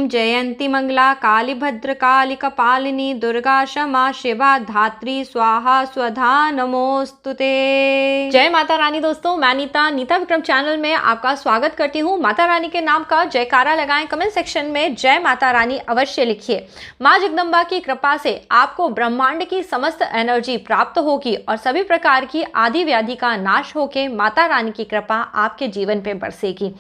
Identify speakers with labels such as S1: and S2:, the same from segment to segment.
S1: जयंती मंगला काली भद्रकाली कपालिनी दुर्गा क्षमा शिवा धात्री स्वाहा स्वधा नमोस्तुते। जय माता रानी। दोस्तों, मैं नीता विक्रम चैनल में आपका स्वागत करती हूँ। माता रानी के नाम का जयकारा लगाएं, कमेंट सेक्शन में जय माता रानी अवश्य लिखिए। माँ जगदम्बा की कृपा से आपको ब्रह्मांड की समस्त एनर्जी प्राप्त होगी और सभी प्रकार की आदि व्याधि का नाश होकर माता रानी की कृपा आपके जीवन पे बरसेगी।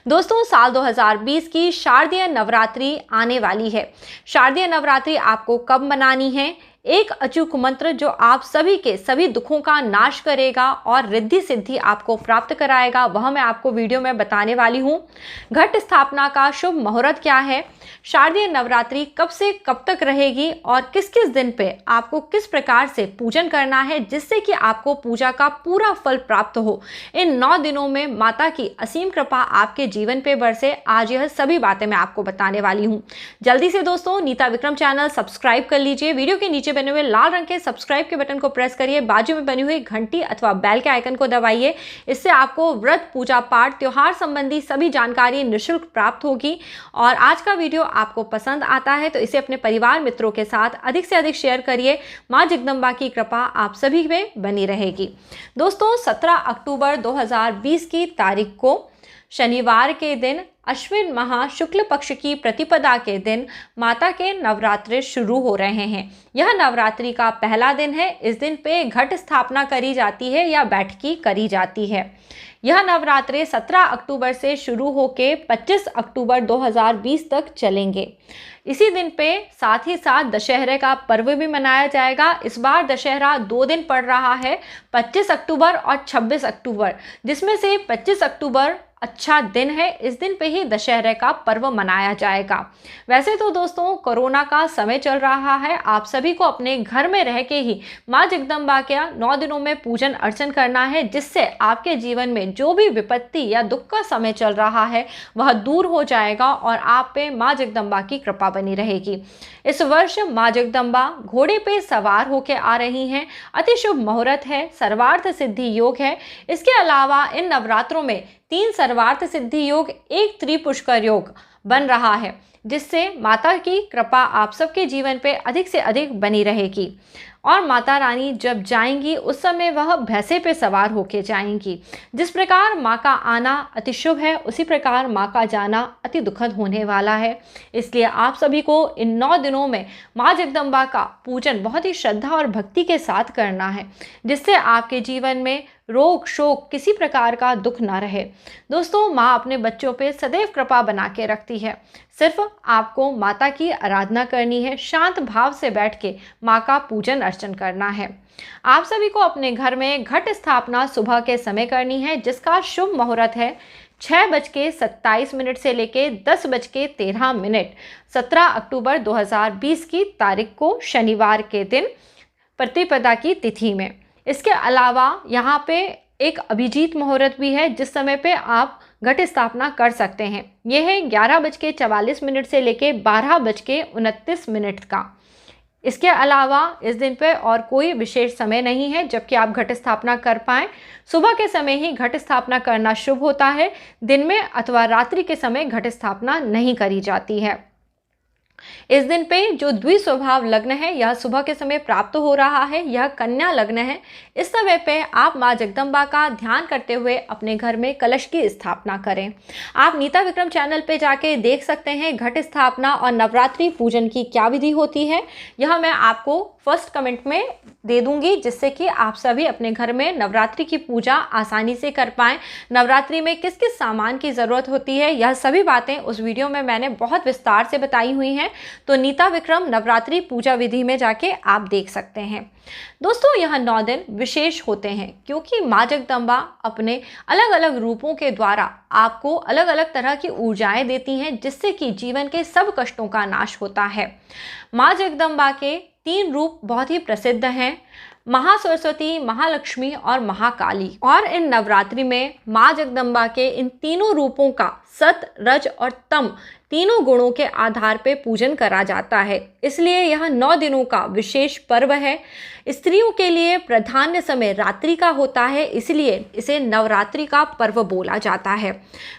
S1: दोस्तों, साल 2020 की शारदीय नवरात्रि आने वाली है। शारदीय नवरात्रि आपको कब मनानी है? एक अचूक मंत्र जो आप सभी के सभी दुखों का नाश करेगा और रिद्धि सिद्धि आपको प्राप्त कराएगा, वह मैं आपको वीडियो में बताने वाली हूँ। घट स्थापना का शुभ मुहूर्त क्या है, शारदीय नवरात्रि कब से कब तक रहेगी और किस किस दिन पे आपको किस प्रकार से पूजन करना है जिससे कि आपको पूजा का पूरा फल प्राप्त हो। इन 9 दिनों में माता की असीम कृपा आपके जीवन पे बरसे, आज यह सभी बातें मैं आपको बताने वाली हूँ। जल्दी से दोस्तों नीता विक्रम चैनल सब्सक्राइब कर लीजिए। वीडियो के नीचे बने हुए लाल रंग के सब्सक्राइब के बटन को प्रेस करिए, बाजू में बनी हुई घंटी अथवा बेल के आइकन को दबाइए। इससे आपको व्रत, पूजा पाठ, त्योहार संबंधी सभी जानकारी निःशुल्क प्राप्त होगी। और आज का वीडियो आपको पसंद आता है तो इसे अपने परिवार मित्रों के साथ अधिक से अधिक शेयर करिए। माँ जगदम्बा की कृपा आप सभी में बनी रहेगी। दोस्तों, 17 अक्टूबर 2020 की तारीख को शनिवार के दिन अश्विन माह शुक्ल पक्ष की प्रतिपदा के दिन माता के नवरात्रि शुरू हो रहे हैं। यह नवरात्रि का पहला दिन है। इस दिन पे घट स्थापना करी जाती है या बैठकी करी जाती है। यह नवरात्रि 17 अक्टूबर से शुरू होके 25 अक्टूबर 2020 तक चलेंगे। इसी दिन पे साथ ही साथ दशहरे का पर्व भी मनाया जाएगा। इस बार दशहरा 2 दिन पड़ रहा है, 25 अक्टूबर और 26 अक्टूबर, जिसमें से 25 अक्टूबर अच्छा दिन है। इस दिन पे ही दशहरे का पर्व मनाया जाएगा। वैसे तो दोस्तों कोरोना का समय चल रहा है, आप सभी को अपने घर में रह के ही माँ जगदम्बा के 9 दिनों में पूजन अर्चन करना है, जिससे आपके जीवन में जो भी विपत्ति या दुख का समय चल रहा है वह दूर हो जाएगा और आप पे माँ जगदम्बा की कृपा बनी रहेगी। इस वर्ष माँ जगदम्बा घोड़े पे सवार होके आ रही हैं। अति शुभ मुहूर्त है, सर्वार्थ सिद्धि योग है। इसके अलावा इन नवरात्रों में 3 सर्वार्थ सिद्धि योग, 1 त्रिपुष्कर योग बन रहा है, जिससे माता की कृपा आप सबके जीवन पे अधिक से अधिक बनी रहेगी। और माता रानी जब जाएंगी उस समय वह भैंसे पे सवार होके जाएंगी। जिस प्रकार माँ का आना अति शुभ है, उसी प्रकार माँ का जाना अति दुखद होने वाला है। इसलिए आप सभी को इन 9 दिनों में माँ जगदम्बा का पूजन बहुत ही श्रद्धा और भक्ति के साथ करना है, जिससे आपके जीवन में रोग शोक किसी प्रकार का दुख ना रहे। दोस्तों, माँ अपने बच्चों पे सदैव कृपा बना के रखती है। सिर्फ आपको माता की आराधना करनी है, शांत भाव से बैठ के माँ का पूजन अर्चन करना है। आप सभी को अपने घर में घट स्थापना सुबह के समय करनी है, जिसका शुभ मुहूर्त है 6:27 से लेके 10:13। 17 अक्टूबर 2020 की तारीख को शनिवार के दिन प्रतिपदा की तिथि में। इसके अलावा यहाँ पे एक अभिजीत मुहूर्त भी है, जिस समय पे आप घट स्थापना कर सकते हैं। यह है 11:44 से लेके 12:29 का। इसके अलावा इस दिन पे और कोई विशेष समय नहीं है जबकि आप घट स्थापना कर पाएँ। सुबह के समय ही घट स्थापना करना शुभ होता है, दिन में अथवा रात्रि के समय घट स्थापना नहीं करी जाती है। इस दिन पे जो द्विस्वभाव लग्न है यह सुबह के समय प्राप्त हो रहा है, यह कन्या लग्न है। इस समय पे आप माँ जगदम्बा का ध्यान करते हुए अपने घर में कलश की स्थापना करें। आप नीता विक्रम चैनल पे जाके देख सकते हैं घट स्थापना और नवरात्रि पूजन की क्या विधि होती है। यह मैं आपको फर्स्ट कमेंट में दे दूंगी, जिससे कि आप सभी अपने घर में नवरात्रि की पूजा आसानी से कर पाएँ। नवरात्रि में किस किस सामान की ज़रूरत होती है, यह सभी बातें उस वीडियो में मैंने बहुत विस्तार से बताई हुई हैं, तो नीता विक्रम नवरात्रि पूजा विधि में जाके आप देख सकते हैं। दोस्तों, यह 9 दिन विशेष होते हैं क्योंकि माँ जगदम्बा अपने अलग अलग रूपों के द्वारा आपको अलग अलग तरह की ऊर्जाएं देती हैं, जिससे कि जीवन के सब कष्टों का नाश होता है। माँ जगदम्बा के 3 रूप बहुत ही प्रसिद्ध हैं, महासरस्वती, महालक्ष्मी और महाकाली। और इन नवरात्रि में माँ जगदम्बा के इन तीनों रूपों का सत, रज और तम तीनों गुणों के आधार पे पूजन करा जाता है, इसलिए यह 9 दिनों का विशेष पर्व है। स्त्रियों के लिए प्राधान्य समय रात्रि का होता है, इसलिए इसे नवरात्रि का पर्व बोला जाता है।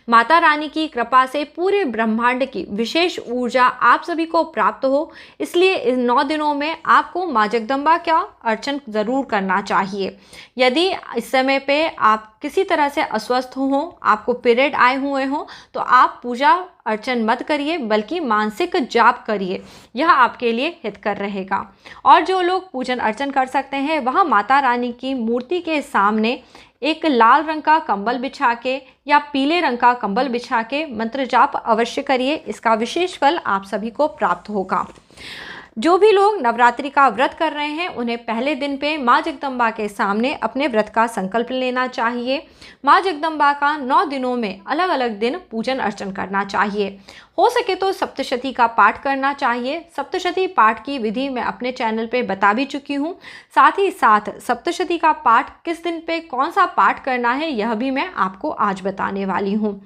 S1: माता रानी की कृपा से पूरे ब्रह्मांड की विशेष ऊर्जा आप सभी को प्राप्त हो, इसलिए इन 9 दिनों में आपको माँ जगदम्बा का अर्चन जरूर करना चाहिए। यदि इस समय पे आप किसी तरह से अस्वस्थ हो, आपको पीरियड आए हुए हो, तो आप पूजा अर्चन मत करिए, बल्कि मानसिक जाप करिए, यह आपके लिए हितकर रहेगा। और जो लोग पूजन अर्चन कर सकते हैं वह माता रानी की मूर्ति के सामने एक लाल रंग का कंबल बिछा के या पीले रंग का कंबल बिछा के मंत्र जाप अवश्य करिए, इसका विशेष फल आप सभी को प्राप्त होगा। जो भी लोग नवरात्रि का व्रत कर रहे हैं उन्हें पहले दिन पे माँ जगदम्बा के सामने अपने व्रत का संकल्प लेना चाहिए। माँ जगदम्बा का 9 दिनों में अलग अलग दिन पूजन अर्चन करना चाहिए। हो सके तो सप्तशती का पाठ करना चाहिए। सप्तशती पाठ की विधि मैं अपने चैनल पे बता भी चुकी हूँ। साथ ही साथ सप्तशती का पाठ किस दिन पे कौन सा पाठ करना है यह भी मैं आपको आज बताने वाली हूँ।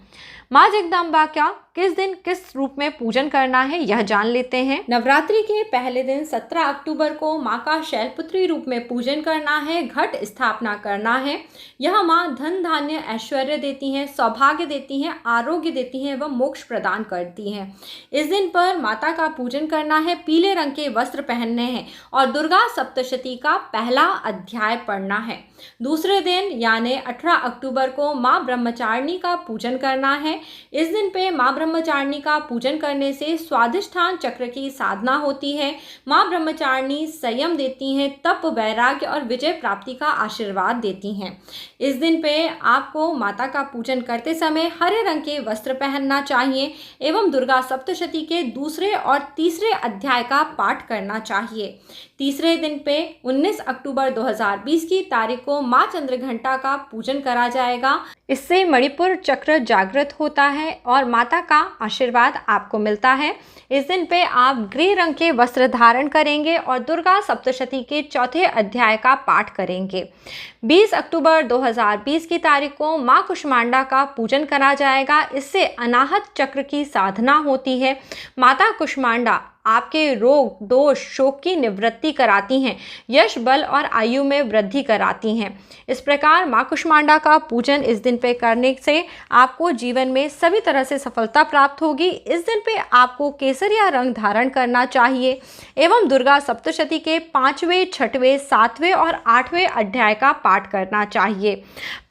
S1: माँ जगदम्बा का किस दिन किस रूप में पूजन करना है यह जान लेते हैं। नवरात्रि के पहले दिन 17 अक्टूबर को माँ का शैलपुत्री रूप में पूजन करना है, घट स्थापना करना है। यह माँ धन धान्य ऐश्वर्य देती हैं, सौभाग्य देती हैं, आरोग्य देती हैं व मोक्ष प्रदान करती हैं। इस दिन पर माता का पूजन करना है, पीले रंग के वस्त्र पहनने हैं और दुर्गा सप्तशती का पहला अध्याय पढ़ना है। दूसरे दिन यानी 18 अक्टूबर को माँ ब्रह्मचारिणी का पूजन करना है। इस दिन पे माँ ब्रह्मचारिणी का पूजन करने से स्वाधिष्ठान चक्र की साधना होती है। माँ ब्रह्मचारिणी संयम देती हैं, तप, वैराग्य और विजय प्राप्ति का आशीर्वाद देती हैं। इस दिन पे आपको माता का पूजन करते समय हरे रंग के वस्त्र पहनना चाहिए एवं दुर्गा सप्तशती के दूसरे और तीसरे अध्याय का पाठ करना चाहिए। तीसरे दिन पे 19 अक्टूबर 2020 की तारीख को माँ चंद्रघंटा का पूजन करा जाएगा। इससे मणिपुर चक्र जागृत होता है और माता का आशीर्वाद आपको मिलता है। इस दिन पे आप ग्रे रंग के वस्त्र धारण करेंगे और दुर्गा सप्तशती के चौथे अध्याय का पाठ करेंगे। 20 अक्टूबर 2020 की तारीख को माँ कुष्मांडा का पूजन करा जाएगा। इससे अनाहत चक्र की साधना होती है। माता कुष्मांडा आपके रोग, दोष, शोक की निवृत्ति कराती हैं, यश, बल और आयु में वृद्धि कराती हैं। इस प्रकार माँ कुष्मांडा का पूजन इस दिन पे करने से आपको जीवन में सभी तरह से सफलता प्राप्त होगी। इस दिन पे आपको केसरिया रंग धारण करना चाहिए एवं दुर्गा सप्तशती के 5वें, 6वें, 7वें और 8वें अध्याय का पाठ करना चाहिए।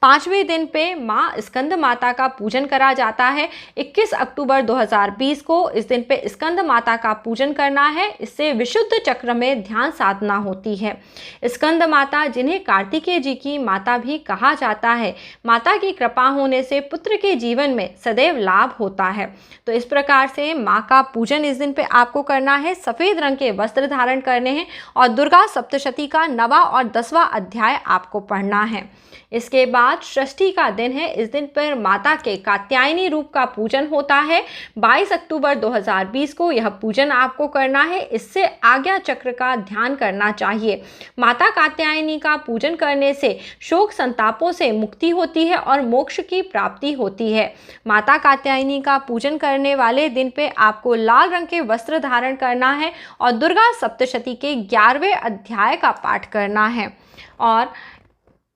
S1: 5वें दिन पे माँ स्कंद माता का पूजन करा जाता है। 21 अक्टूबर 2020 को इस दिन पे स्कंद माता का पूजन करना है। इससे विशुद्ध चक्र में ध्यान साधना होती है। स्कंद माता, जिन्हें कार्तिकेय जी की माता भी कहा जाता है, माता की कृपा होने से पुत्र के जीवन में सदैव लाभ होता है। तो इस प्रकार से माँ का पूजन इस दिन पे आपको करना है। सफेद रंग के वस्त्र धारण करने हैं और दुर्गा सप्तशती का 9वां और 10वां अध्याय आपको पढ़ना है। इसके बाद षष्ठी का दिन है। इस दिन पर माता के कात्यायनी रूप का पूजन होता है। 22 अक्टूबर 2020 को यह पूजन आपको करना है। इससे आज्ञा चक्र का ध्यान करना चाहिए। माता कात्यायनी का पूजन करने से शोक संतापों से मुक्ति होती है और मोक्ष की प्राप्ति होती है। माता कात्यायनी का पूजन करने वाले दिन पे आपको लाल रंग के वस्त्र धारण करना है और दुर्गा सप्तशती के 11वें अध्याय का पाठ करना है। और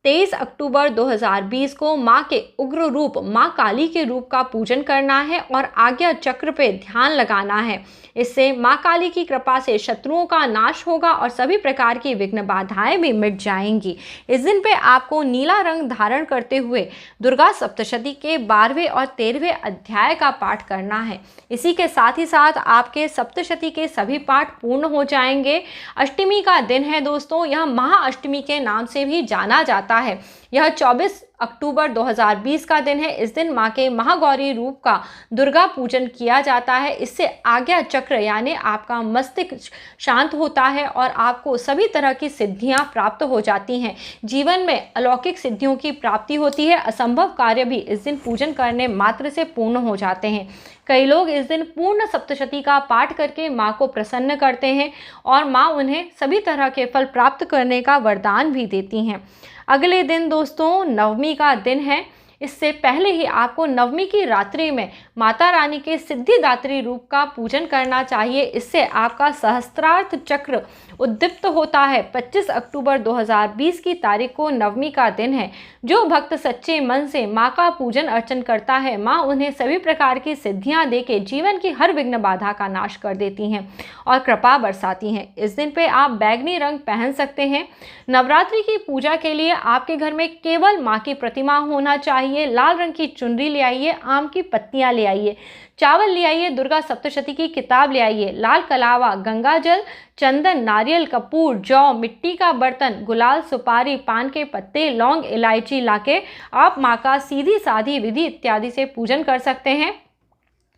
S1: 23 अक्टूबर 2020 को माँ के उग्र रूप माँ काली के रूप का पूजन करना है और आज्ञा चक्र पे ध्यान लगाना है। इससे माँ काली की कृपा से शत्रुओं का नाश होगा और सभी प्रकार की विघ्न बाधाएं भी मिट जाएंगी। इस दिन पे आपको नीला रंग धारण करते हुए दुर्गा सप्तशती के 12वें और 13वें अध्याय का पाठ करना है। इसी के साथ ही साथ आपके सप्तशती के सभी पाठ पूर्ण हो जाएंगे। अष्टमी का दिन है दोस्तों, यह महाअष्टमी के नाम से भी जाना जाता है। यह 24 अक्टूबर 2020 का दिन है। इस दिन माँ के महागौरी रूप का दुर्गा पूजन किया जाता है। इससे आज्ञा चक्र यानी आपका मस्तिष्क शांत होता है और आपको सभी तरह की सिद्धियां प्राप्त हो जाती हैं। जीवन में अलौकिक सिद्धियों की प्राप्ति होती है। असंभव कार्य भी इस दिन पूजन करने मात्र से पूर्ण हो जाते हैं। कई लोग इस दिन पूर्ण सप्तशती का पाठ करके माँ को प्रसन्न करते हैं और माँ उन्हें सभी तरह के फल प्राप्त करने का वरदान भी देती हैं। अगले दिन दोस्तों नवमी का दिन है। इससे पहले ही आपको नवमी की रात्रि में माता रानी के सिद्धिदात्री रूप का पूजन करना चाहिए। इससे आपका सहस्त्रार्थ चक्र उद्दीप्त होता है। 25 अक्टूबर 2020 की तारीख को नवमी का दिन है। जो भक्त सच्चे मन से माँ का पूजन अर्चन करता है, माँ उन्हें सभी प्रकार की सिद्धियां देके जीवन की हर विघ्न बाधा का नाश कर देती हैं और कृपा बरसाती हैं। इस दिन पे आप बैगनी रंग पहन सकते हैं। नवरात्रि की पूजा के लिए आपके घर में केवल माँ की प्रतिमा होना चाहिए। लाल रंग की चुनरी ले आइए, आम की पत्तियां ले आइए, चावल ले आइए, दुर्गा सप्तशती की किताब ले आइए, लाल कलावा, गंगा जल, चंदन, नारियल, कपूर, जौ, मिट्टी का बर्तन, गुलाल, सुपारी, पान के पत्ते, लौंग, इलायची लाके आप माँ का सीधी साधी विधि इत्यादि से पूजन कर सकते हैं।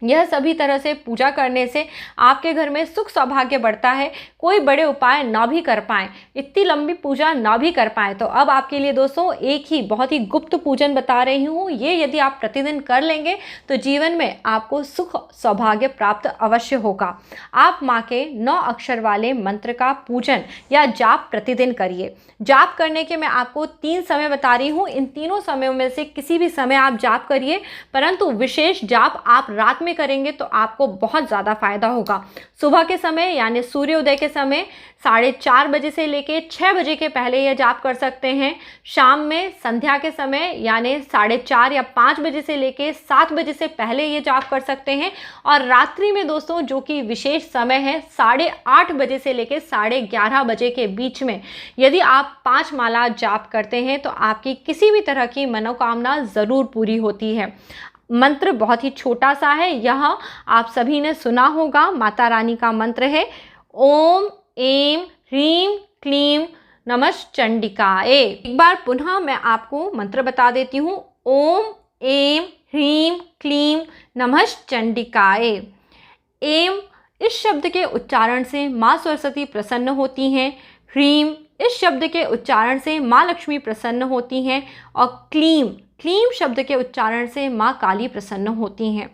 S1: यह सभी तरह से पूजा करने से आपके घर में सुख सौभाग्य बढ़ता है। कोई बड़े उपाय ना भी कर पाएँ, इतनी लंबी पूजा ना भी कर पाएँ, तो अब आपके लिए दोस्तों एक ही बहुत ही गुप्त पूजन बता रही हूँ। ये यदि आप प्रतिदिन कर लेंगे तो जीवन में आपको सुख सौभाग्य प्राप्त अवश्य होगा। आप माँ के 9 अक्षर वाले मंत्र का पूजन या जाप प्रतिदिन करिए। जाप करने के मैं आपको 3 समय बता रही हूँ। इन तीनों समयों में से किसी भी समय आप जाप करिए, परंतु विशेष जाप आप रात में करेंगे तो आपको बहुत ज़्यादा फायदा होगा। सुबह के समय यानी सूर्योदय के समय 4:30 बजे से लेके 6 बजे के पहले यह जाप कर सकते हैं। शाम में संध्या के समय यानी 4:30 या 5 बजे से लेके 7 बजे से पहले ये जाप कर सकते हैं। और रात्रि में दोस्तों जो कि विशेष समय है 8:30 बजे से लेके 11:30 बजे के बीच में यदि आप 5 माला जाप करते हैं तो आपकी किसी भी तरह की मनोकामना ज़रूर पूरी होती है। मंत्र बहुत ही छोटा सा है, यह आप सभी ने सुना होगा। माता रानी का मंत्र है ओम ऐं ह्रीं क्लीं नमश्चंडिकाय। एक बार पुनः मैं आपको मंत्र बता देती हूँ। ओम ऐं ह्रीं क्लीं नमश्चंडिकाय। ऐं इस शब्द के उच्चारण से माँ सरस्वती प्रसन्न होती हैं। ह्रीं इस शब्द के उच्चारण से माँ लक्ष्मी प्रसन्न होती हैं। और क्लीं क्लीं शब्द के उच्चारण से माँ काली प्रसन्न होती हैं।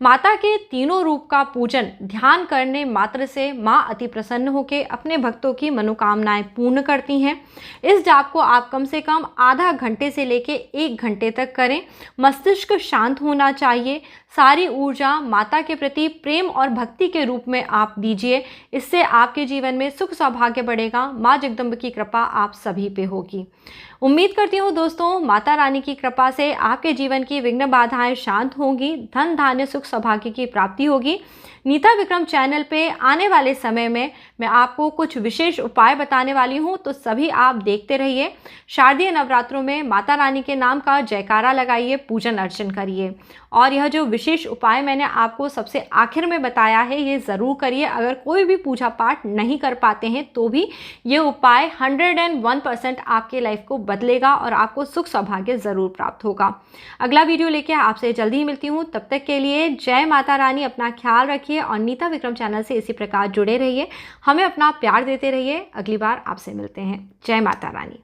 S1: माता के तीनों रूप का पूजन ध्यान करने मात्र से माँ अति प्रसन्न होकर अपने भक्तों की मनोकामनाएं पूर्ण करती हैं। इस जाप को आप कम से कम आधा घंटे से लेकर 1 घंटे तक करें। मस्तिष्क शांत होना चाहिए। सारी ऊर्जा माता के प्रति प्रेम और भक्ति के रूप में आप दीजिए। इससे आपके जीवन में सुख सौभाग्य बढ़ेगा। माँ जगदम्ब की कृपा आप सभी पे होगी। उम्मीद करती हूँ दोस्तों माता रानी की कृपा से आपके जीवन की विघ्न बाधाएं शांत होंगी, धन धान्य सुख सौभाग्य की प्राप्ति होगी। नीता विक्रम चैनल पे आने वाले समय में मैं आपको कुछ विशेष उपाय बताने वाली हूँ, तो सभी आप देखते रहिए। शारदीय नवरात्रों में माता रानी के नाम का जयकारा लगाइए, पूजन अर्चन करिए। और यह जो विशेष उपाय मैंने आपको सबसे आखिर में बताया है ये ज़रूर करिए। अगर कोई भी पूजा पाठ नहीं कर पाते हैं तो भी ये उपाय 101% आपके लाइफ को बदलेगा और आपको सुख सौभाग्य ज़रूर प्राप्त होगा। अगला वीडियो लेके आपसे जल्दी ही मिलती हूँ। तब तक के लिए जय माता रानी। अपना ख्याल रखिए और नीता विक्रम चैनल से इसी प्रकार जुड़े रहिए। हमें अपना प्यार देते रहिए। अगली बार आपसे मिलते हैं। जय माता रानी।